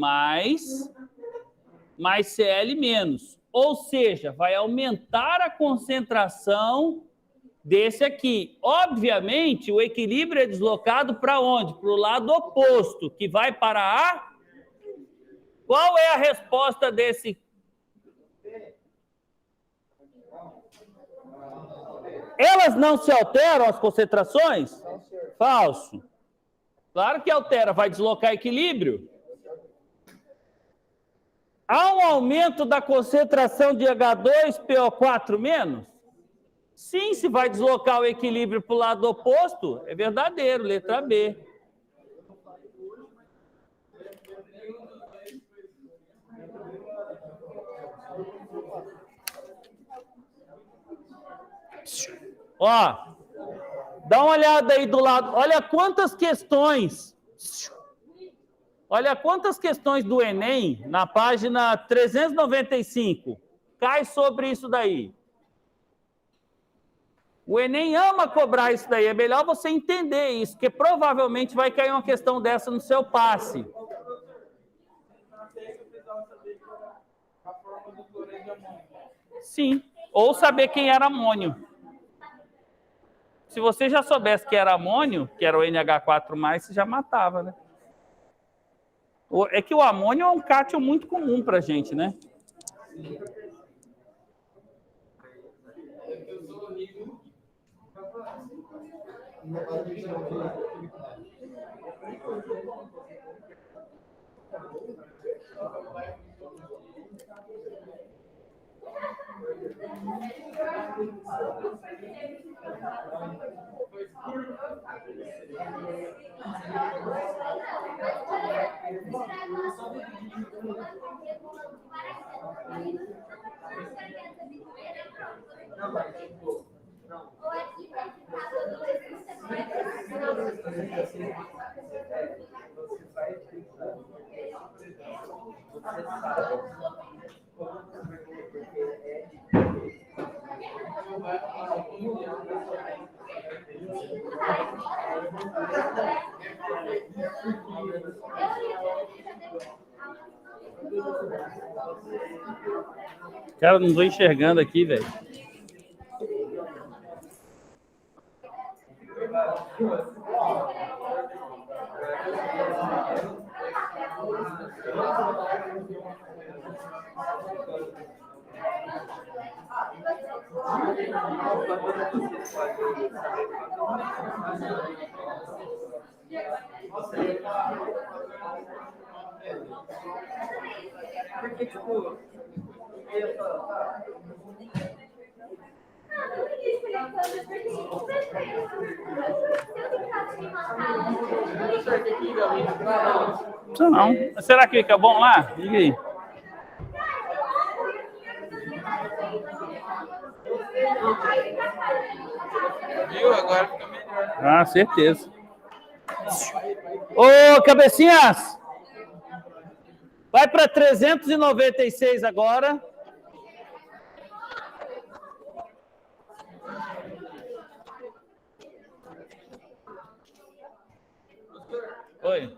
Speaker 4: mais Cl-. Ou seja, vai aumentar a concentração desse aqui. Obviamente, o equilíbrio é deslocado para onde? Para o lado oposto, que vai para a... Qual é a resposta desse? Elas não se alteram, as concentrações? Falso. Claro que altera, vai deslocar equilíbrio. Há um aumento da concentração de H2PO4 menos? Sim, se vai deslocar o equilíbrio para o lado oposto, é verdadeiro, letra B. Ó, dá uma olhada aí do lado, olha quantas questões. Olha quantas questões do Enem, na página 395, cai sobre isso daí. O Enem ama cobrar isso daí, é melhor você entender isso, porque provavelmente vai cair uma questão dessa no seu passe. Sim, ou saber quem era amônio. Se você já soubesse que era amônio, que era o NH4+, você já matava, né? É que o amônio é um cátion muito comum para a gente, né? Cara, não estou enxergando aqui, velho.
Speaker 5: Porque, tipo,
Speaker 4: Não. Será que fica bom lá? Diga aí.
Speaker 5: viu? Agora fica melhor.
Speaker 4: Ah, certeza. Ô, cabecinhas! Vai para 396 agora. Oi.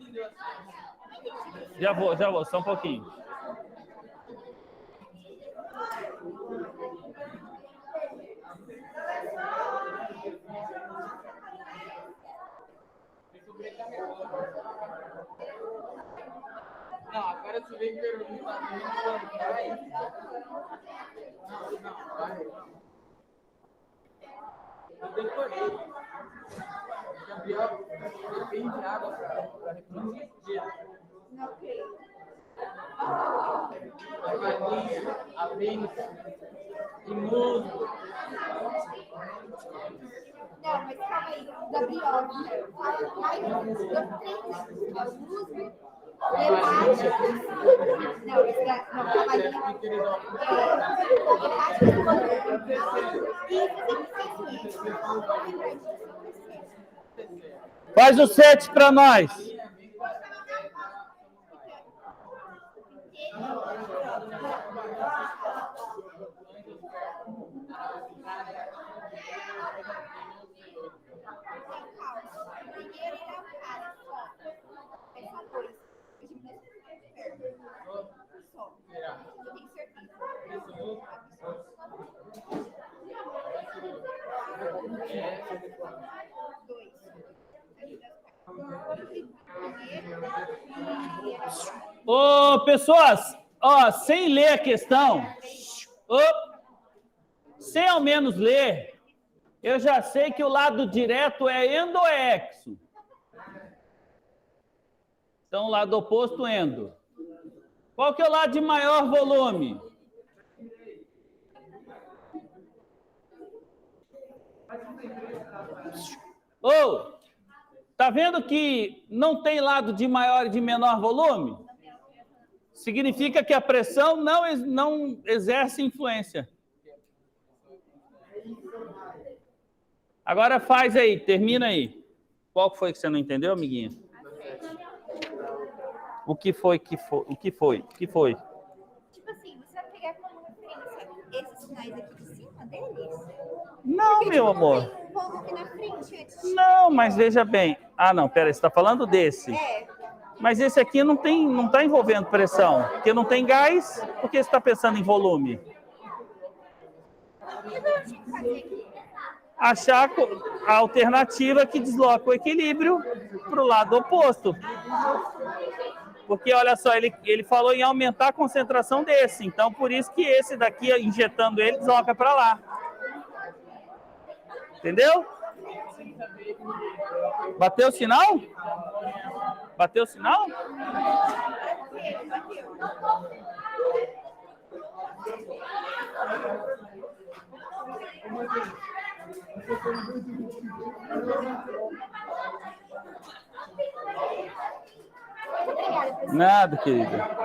Speaker 4: Já vou, só um pouquinho.
Speaker 5: Não, agora você vem perguntar quando vai. Não, vai. Eu decorei. Gabriel, depende de água para reproduzir a galinha, a vênus e musgo.
Speaker 6: Não, mas calma aí, Gabriel, fala mais do musgo,
Speaker 4: Faz o 7 para nós. Ô, pessoas, ó, sem ler a questão, sem ao menos ler, eu já sei que o lado direto é endo ou é exo? Então, o lado oposto, endo. Qual que é o lado de maior volume? Tá vendo que não tem lado de maior e de menor volume? Significa que a pressão não exerce influência. Agora faz aí, termina aí. Qual foi que você não entendeu, amiguinha? O que foi?
Speaker 6: Tipo assim, você vai pegar como referência esses sinais aqui de cima deles?
Speaker 4: Não,
Speaker 6: Porque,
Speaker 4: meu
Speaker 6: tipo,
Speaker 4: amor.
Speaker 6: não tem um volume na frente antes de
Speaker 4: Não, mas veja bem. Ah, não, pera, você está falando desse.
Speaker 6: É.
Speaker 4: Mas esse aqui não está envolvendo pressão, porque não tem gás, porque você está pensando em volume.
Speaker 6: E o que eu tinha que fazer aqui?
Speaker 4: Achar a alternativa que desloca o equilíbrio para o lado oposto. Porque, olha só, ele falou em aumentar a concentração desse. Então, por isso que esse daqui, injetando ele, desloca para lá. Entendeu? Bateu o sinal? Bateu o sinal? Nada, querida.